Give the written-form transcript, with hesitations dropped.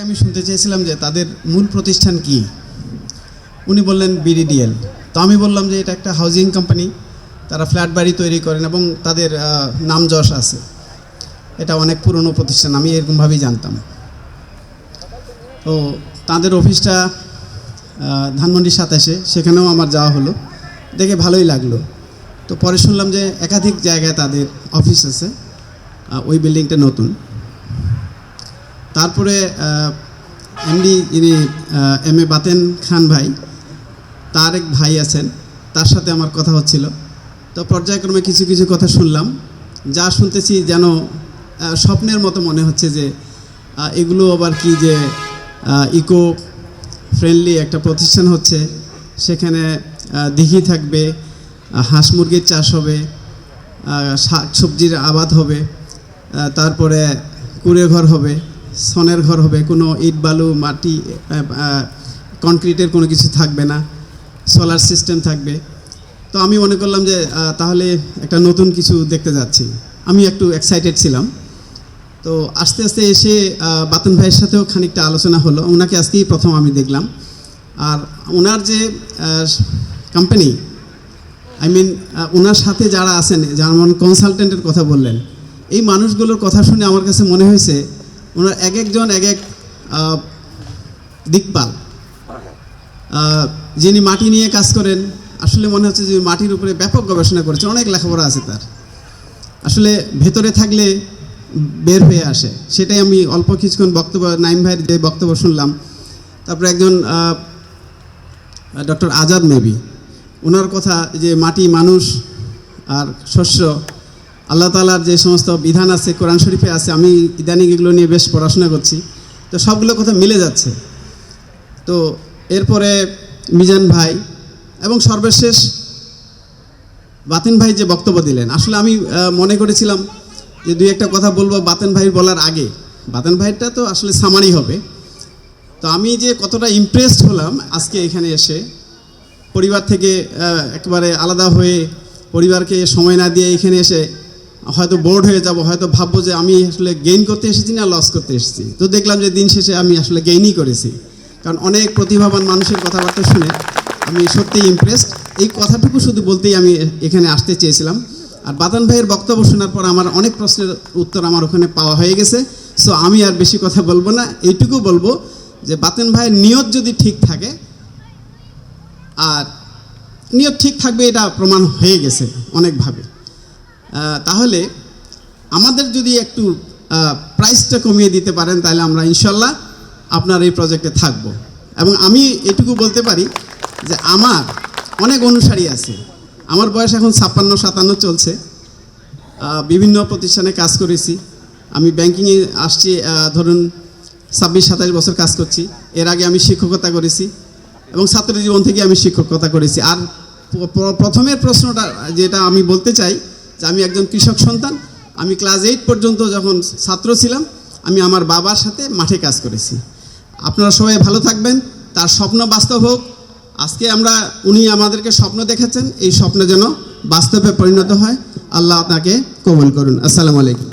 আমি শুনতে চেয়েছিলাম যে তাদের মূল প্রতিষ্ঠান কি। উনি বললেন বিডিডিএল। তো আমি বললাম যে এটা একটা হাউজিং কোম্পানি, তারা ফ্ল্যাট বাড়ি তৈরি করেন এবং তাদের নাম যশ আছে, এটা অনেক পুরনো প্রতিষ্ঠান, আমি এরকমভাবেই জানতাম। তো তাদের অফিসটা ধানমন্ডি 27, সেখানেও আমার যাওয়া হলো, দেখে ভালোই লাগলো। তো পরে শুনলাম যে একাধিক জায়গায় তাদের অফিস আছে, ওই বিল্ডিংটা নতুন। তারপরে এমডি যিনি এম.এ. বাতেন খান ভাই, তার এক ভাই আছেন, তার সাথে আমার কথা হচ্ছিল। তো পর্যায়ক্রমে কিছু কিছু কথা শুনলাম, যা শুনতেছি যেন স্বপ্নের মতো মনে হচ্ছে যে এগুলো আবার কি, যে ইকো ফ্রেন্ডলি একটা প্রতিষ্ঠান হচ্ছে, সেখানে দিঘি থাকবে, হাঁস মুরগির চাষ হবে, শাক সবজির আবাদ হবে, তারপরে কুড়ে ঘর হবে, সনের ঘর হবে, কোনো ইট বালু মাটি কনক্রিটের কোনো কিছু থাকবে না, সোলার সিস্টেম থাকবে। তো আমি মনে করলাম যে তাহলে একটা নতুন কিছু দেখতে যাচ্ছি। আমি একটু এক্সাইটেড ছিলাম। তো আস্তে আস্তে এসে বাতন ভাইয়ের সাথেও খানিকটা আলোচনা হলো। ওনাকে আজকেই প্রথম আমি দেখলাম। আর ওনার যে কোম্পানি, ওনার সাথে যারা আছেন, যেমন কনসালটেন্টের কথা বললেন, এই মানুষগুলোর কথা শুনে আমার কাছে মনে হয়েছে ওনার এক একজন এক এক দিকপাল। যিনি মাটি নিয়ে কাজ করেন, আসলে মনে হচ্ছে যে মাটির উপরে ব্যাপক গবেষণা করেছেন, অনেক লেখাপড়া আছে তার, আসলে ভেতরে থাকলে বের হয়ে আসে। সেটাই আমি অল্প কিছুক্ষণ বক্তব্য, নাইম ভাইয়ের যে বক্তব্য শুনলাম। তারপরে একজন ডক্টর আজাদ মেবি, ওনার কথা যে মাটি, মানুষ আর শস্য, আল্লাহ তাআলার যে সমস্ত বিধান আছে কোরআন শরীফে আছে, আমি ইদানিং এগুলো নিয়ে বেশ পড়াশোনা করছি, তো সবগুলো কথা মিলে যাচ্ছে। তো এরপরে মিজান ভাই এবং সর্বশেষ বাতেন ভাই যে বক্তব্য দিলেন, আসলে আমি মনে করেছিলাম যে দুই একটা কথা বলবো বাতেন ভাই বলার আগে। বাতেন ভাইটা তো আসলে সামারি হবে। তো আমি যে কতটা ইমপ্রেসড হলাম আজকে এখানে এসে, পরিবার থেকে একেবারে আলাদা হয়ে, পরিবারকে সময় না দিয়ে এখানে এসে হয়তো বোর্ড হয়ে যাব, হয়তো ভাববো যে আমি আসলে গেইন করতে এসেছি না লস করতে এসেছি। তো দেখলাম যে দিন শেষে আমি আসলে গেইনই করেছি, কারণ অনেক প্রতিভাবান মানুষের কথাবার্তা শুনে আমি সত্যিই ইমপ্রেসড। এই কথাটুকু শুধু বলতেই আমি এখানে আসতে চেয়েছিলাম। আর বাতান ভাইয়ের বক্তব্য শোনার পর আমার অনেক প্রশ্নের উত্তর আমার ওখানে পাওয়া হয়ে গেছে। সো আমি আর বেশি কথা বলবো না, এইটুকু বলবো যে বাতেন ভাইয়ের নিয়ত যদি ঠিক থাকে, আর নিয়ত ঠিক থাকবে এটা প্রমাণ হয়ে গেছে অনেকভাবে, তাহলে আমাদের যদি একটু প্রাইসটা কমিয়ে দিতে পারেন, তাহলে আমরা ইনশাল্লাহ আপনার এই প্রজেক্টে থাকব। এবং আমি এটুকু বলতে পারি যে আমার অনেক অনুসারী আছে। আমার বয়স এখন 56-57 চলছে। বিভিন্ন প্রতিষ্ঠানে কাজ করেছি। আমি ব্যাংকিংয়ে আসছি, ধরুন 26-27 বছর কাজ করছি। এর আগে আমি শিক্ষকতা করেছি এবং ছাত্র জীবন থেকে আমি শিক্ষকতা করেছি। আর প্রথমের প্রশ্নটা যেটা আমি বলতে চাই যে আমি একজন কৃষক সন্তান। আমি ক্লাস 8 পর্যন্ত যখন ছাত্র ছিলাম, আমি আমার বাবার সাথে মাঠে কাজ করেছি। আপনারা সবাই ভালো থাকবেন, তার স্বপ্ন বাস্তব হোক। আজকে উনি আমাদেরকে স্বপ্ন দেখাচ্ছেন, এই স্বপ্ন যেন বাস্তবে পরিণত হয়। আল্লাহ আপনাকে কবুল করুন। আসসালামু আলাইকুম।